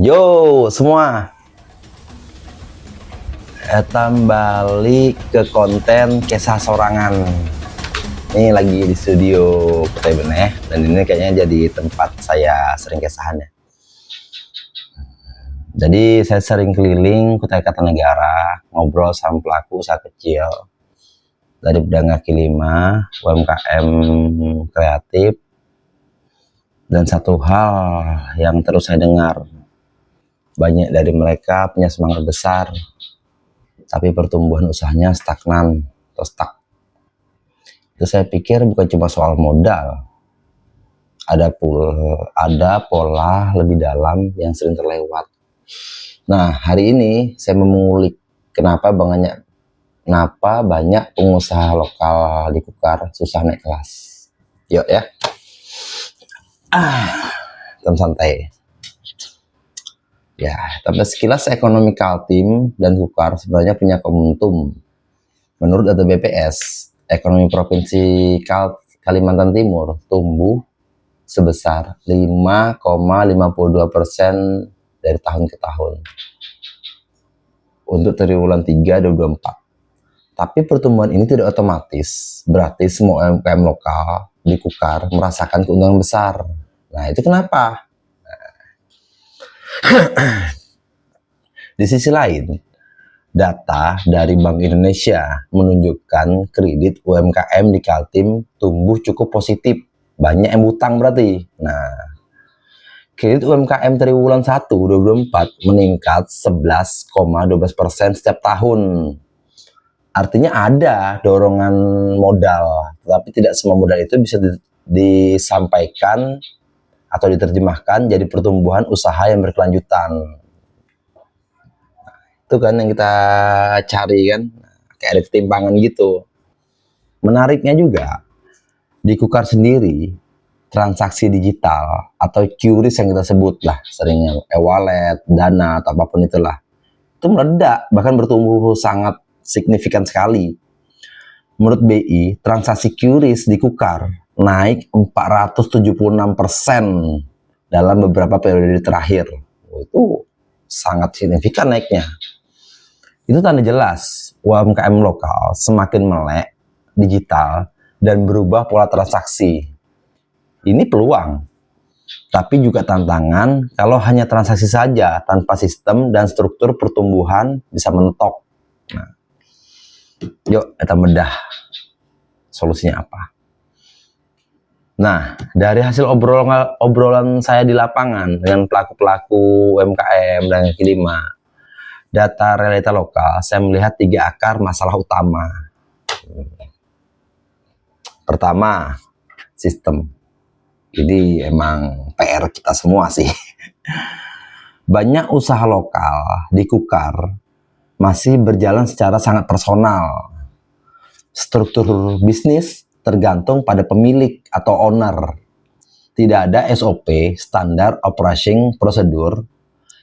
Yo semua, balik ke konten kisah sorangan. Ini lagi di studio Kutai Beneh, dan ini kayaknya jadi tempat saya sering kisahannya. Jadi saya sering keliling Kutai Kartanegara, ngobrol sama pelaku usaha kecil dari pedagang kaki lima, UMKM kreatif, dan satu hal yang terus saya dengar, banyak dari mereka punya semangat besar, tapi pertumbuhan usahanya stagnan atau stuck. Itu saya pikir bukan cuma soal modal, ada pola lebih dalam yang sering terlewat. Nah, hari ini saya mengulik kenapa banyak pengusaha lokal di Kukar susah naik kelas. Yuk ya, teman santai. Ya, tapi sekilas ekonomi Kaltim dan Kukar sebenarnya punya momentum. Menurut data BPS, ekonomi Provinsi Kalimantan Timur tumbuh sebesar 5,52% dari tahun ke tahun untuk triwulan 3 2024. Tapi pertumbuhan ini tidak otomatis berarti semua UMKM lokal di Kukar merasakan keuntungan besar. Nah, itu kenapa? Di sisi lain, data dari Bank Indonesia menunjukkan kredit UMKM di Kaltim tumbuh cukup positif. Banyak yang utang berarti. Nah, kredit UMKM triwulan 1 2024 meningkat 11,12% setiap tahun. Artinya ada dorongan modal, tetapi tidak semua modal itu bisa disampaikan atau diterjemahkan jadi pertumbuhan usaha yang berkelanjutan. Itu kan yang kita cari kan, kayak ada ketimpangan gitu. Menariknya juga, di Kukar sendiri, transaksi digital atau QRIS yang kita sebut lah, seringnya e-wallet, dana, atau apapun itulah, itu meledak, bahkan bertumbuh sangat signifikan sekali. Menurut BI, transaksi QRIS di Kukar naik 476% dalam beberapa periode terakhir. Itu sangat signifikan naiknya. Itu tanda jelas UMKM lokal semakin melek digital dan berubah pola transaksi. Ini peluang, tapi juga tantangan kalau hanya transaksi saja tanpa sistem dan struktur pertumbuhan bisa mentok. Nah, yuk kita bedah solusinya apa. Nah, dari hasil obrolan saya di lapangan dengan pelaku-pelaku UMKM dan kaki lima, data realita lokal, saya melihat 3 akar masalah utama. Pertama, sistem. Jadi emang PR kita semua sih. Banyak usaha lokal di Kukar masih berjalan secara sangat personal. Struktur bisnis tergantung pada pemilik atau owner. Tidak ada SOP, standar operating procedure,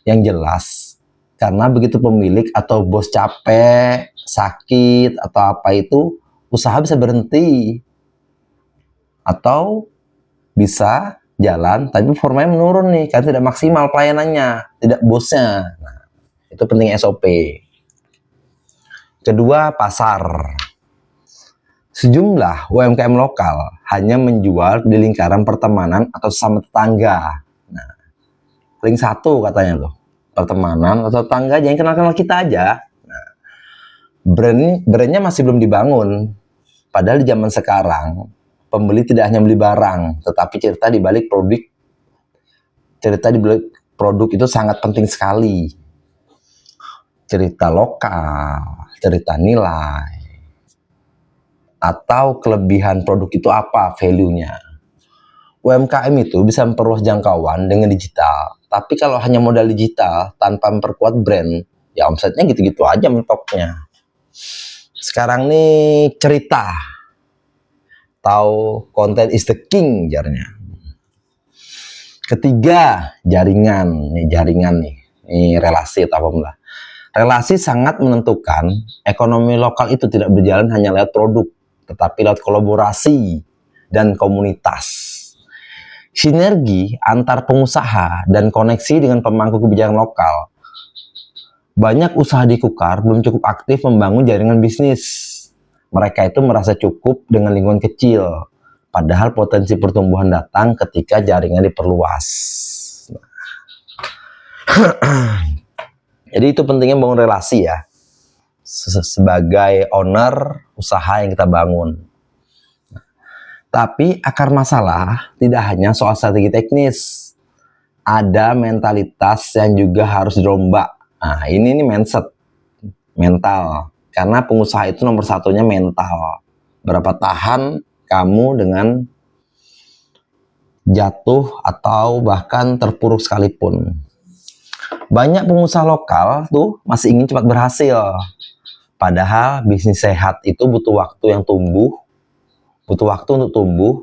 yang jelas. Karena begitu pemilik atau bos capek, sakit, atau apa itu, usaha bisa berhenti. Atau bisa jalan, tapi performanya menurun nih, karena tidak maksimal pelayanannya, tidak bosnya. Nah, itu penting SOP. Kedua, pasar. Sejumlah UMKM lokal hanya menjual di lingkaran pertemanan atau sesama tetangga. Nah, ring 1 katanya tuh, pertemanan atau tetangga, jangan kenal-kenal kita aja. Nah, brandnya masih belum dibangun. Padahal di zaman sekarang, pembeli tidak hanya beli barang, tetapi cerita di balik produk. Cerita di balik produk itu sangat penting sekali. Cerita lokal, cerita nilai, atau kelebihan produk itu apa, value-nya. UMKM itu bisa memperluas jangkauan dengan digital, tapi kalau hanya modal digital tanpa memperkuat brand, ya omsetnya gitu-gitu aja mentoknya. Sekarang nih cerita, atau content is the king jarnya. Ketiga, jaringan. Ini relasi atau apa. Relasi sangat menentukan. Ekonomi lokal itu tidak berjalan hanya lewat produk, tetapi lewat kolaborasi dan komunitas. Sinergi antar pengusaha dan koneksi dengan pemangku kebijakan lokal. Banyak usaha di Kukar belum cukup aktif membangun jaringan bisnis. Mereka itu merasa cukup dengan lingkungan kecil, padahal potensi pertumbuhan datang ketika jaringan diperluas. Jadi itu pentingnya bangun relasi ya, sebagai owner usaha yang kita bangun. Tapi akar masalah tidak hanya soal strategi teknis, ada mentalitas yang juga harus dirombak. Nah, ini mindset, mental. Karena pengusaha itu nomor satunya mental. Berapa tahan kamu dengan jatuh atau bahkan terpuruk sekalipun. Banyak pengusaha lokal tuh masih ingin cepat berhasil. Padahal bisnis sehat itu butuh waktu untuk tumbuh,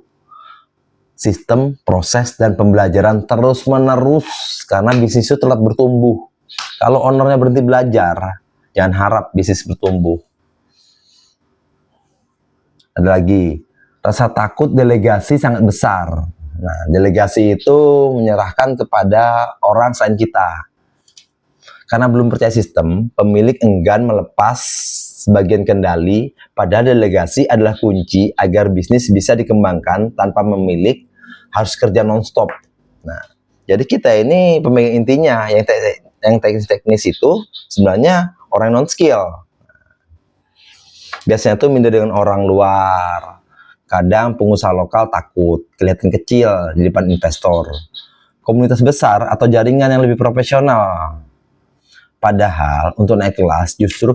sistem, proses, dan pembelajaran terus-menerus karena bisnis itu telah bertumbuh. Kalau ownernya berhenti belajar, jangan harap bisnis bertumbuh. Ada lagi, rasa takut delegasi sangat besar. Nah, delegasi itu menyerahkan kepada orang selain kita. Karena belum percaya sistem, pemilik enggan melepas sebagian kendali, padahal delegasi adalah kunci agar bisnis bisa dikembangkan tanpa memilih harus kerja non-stop. Nah, jadi kita ini pemegang intinya, yang teknis itu sebenarnya orang non-skill. Biasanya tuh minder dengan orang luar. Kadang pengusaha lokal takut kelihatan kecil di depan investor. Komunitas besar atau jaringan yang lebih profesional. Padahal untuk naik kelas justru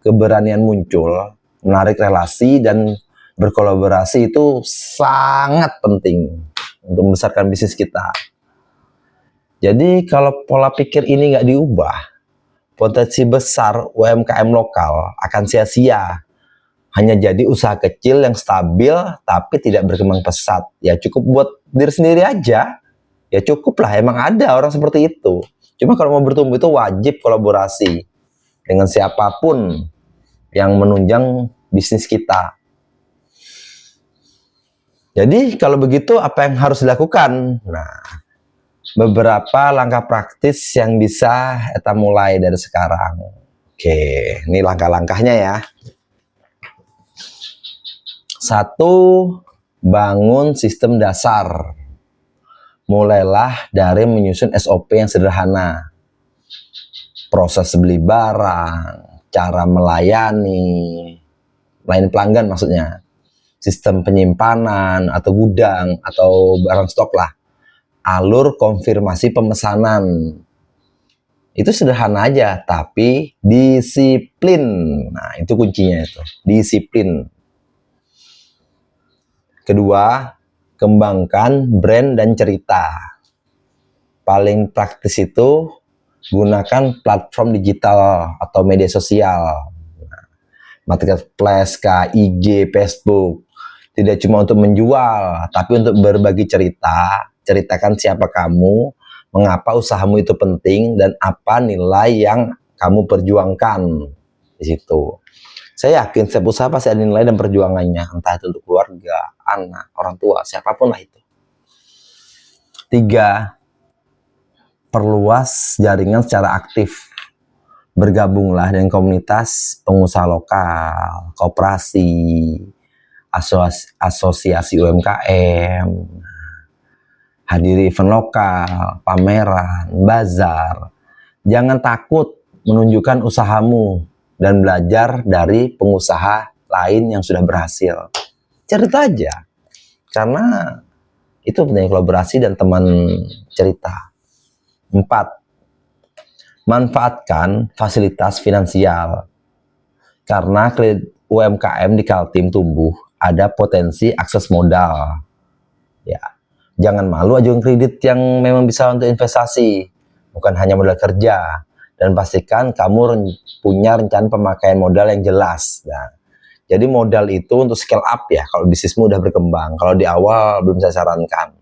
keberanian muncul, menarik relasi dan berkolaborasi itu sangat penting untuk membesarkan bisnis kita. Jadi kalau pola pikir ini nggak diubah, potensi besar UMKM lokal akan sia-sia. Hanya jadi usaha kecil yang stabil tapi tidak berkembang pesat. Ya cukup buat diri sendiri aja. Ya cukup lah, emang ada orang seperti itu. Cuma kalau mau bertumbuh itu wajib kolaborasi dengan siapapun yang menunjang bisnis kita. Jadi kalau begitu apa yang harus dilakukan? Nah, beberapa langkah praktis yang bisa kita mulai dari sekarang. Oke, ini langkah-langkahnya ya. 1. Bangun sistem dasar. Mulailah dari menyusun SOP yang sederhana. Proses beli barang, cara melayani pelanggan maksudnya. Sistem penyimpanan atau gudang atau barang stok lah. Alur konfirmasi pemesanan. Itu sederhana aja, tapi disiplin. Nah, itu kuncinya itu. Disiplin. Kedua, kembangkan brand dan cerita. Paling praktis itu gunakan platform digital atau media sosial. Marketplace, IG, Facebook. Tidak cuma untuk menjual, tapi untuk berbagi cerita. Ceritakan siapa kamu, mengapa usahamu itu penting, dan apa nilai yang kamu perjuangkan di situ. Saya yakin setiap usaha pasti ada nilai dan perjuangannya, entah itu untuk keluarga, anak, orang tua, siapapun lah itu. 3. Perluas jaringan secara aktif. Bergabunglah dengan komunitas pengusaha lokal, koperasi, asosiasi UMKM, hadiri event lokal, pameran, bazar. Jangan takut menunjukkan usahamu dan belajar dari pengusaha lain yang sudah berhasil. Cerita aja, karena itu penting kolaborasi dan teman cerita. 4. Manfaatkan fasilitas finansial. Karena kredit UMKM di Kaltim tumbuh, ada potensi akses modal. Ya, jangan malu ajukan kredit yang memang bisa untuk investasi, bukan hanya modal kerja. Dan pastikan kamu punya rencana pemakaian modal yang jelas. Nah, jadi modal itu untuk scale up ya, kalau bisnismu udah berkembang. Kalau di awal belum saya sarankan.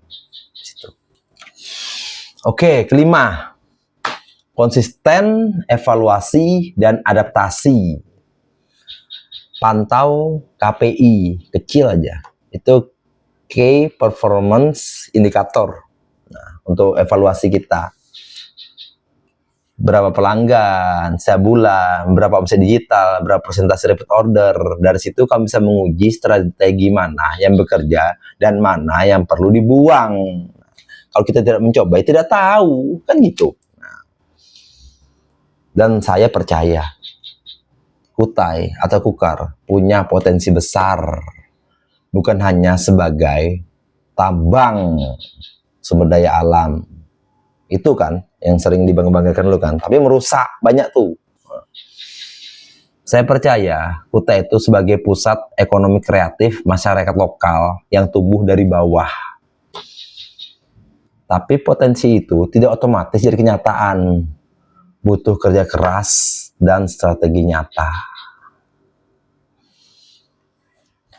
Oke, 5. Konsisten, evaluasi, dan adaptasi. Pantau KPI, kecil aja. Itu Key Performance indikator untuk evaluasi kita. Berapa pelanggan setiap bulan, berapa omset digital, berapa persentase repeat order. Dari situ kami bisa menguji strategi mana yang bekerja dan mana yang perlu dibuang. Kalau kita tidak mencoba, ya tidak tahu, kan gitu. Dan saya percaya Kutai atau Kukar punya potensi besar, bukan hanya sebagai tambang sumber daya alam. Itu kan yang sering dibangga-banggakan lu kan, tapi merusak banyak tuh. Saya percaya Kutai itu sebagai pusat ekonomi kreatif masyarakat lokal yang tumbuh dari bawah. Tapi potensi itu tidak otomatis jadi kenyataan. Butuh kerja keras dan strategi nyata.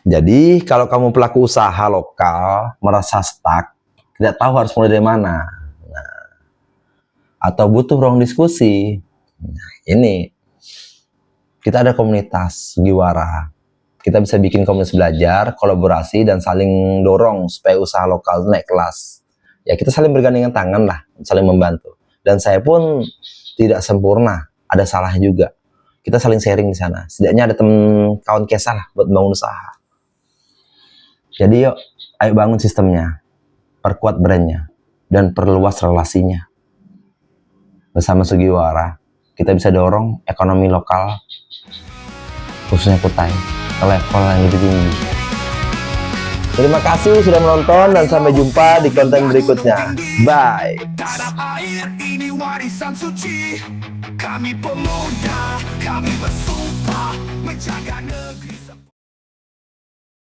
Jadi kalau kamu pelaku usaha lokal merasa stuck, tidak tahu harus mulai dari mana, atau butuh ruang diskusi, ini kita ada komunitas Giwara. Kita bisa bikin komunitas belajar, kolaborasi, dan saling dorong supaya usaha lokal naik kelas. Ya kita saling bergandengan tangan lah, saling membantu. Dan saya pun tidak sempurna, ada salah juga. Kita saling sharing di sana. Setidaknya ada teman kawan kisah lah buat bangun usaha. Jadi yuk, ayo bangun sistemnya, perkuat brandnya, dan perluas relasinya. Bersama Sugiwara, kita bisa dorong ekonomi lokal, khususnya Kutai, ke level yang lebih tinggi. Terima kasih sudah menonton dan sampai jumpa di konten berikutnya. Bye. Tanah air ini warisan suci. Kami pemuda, kami bersumpah menjaga negeri.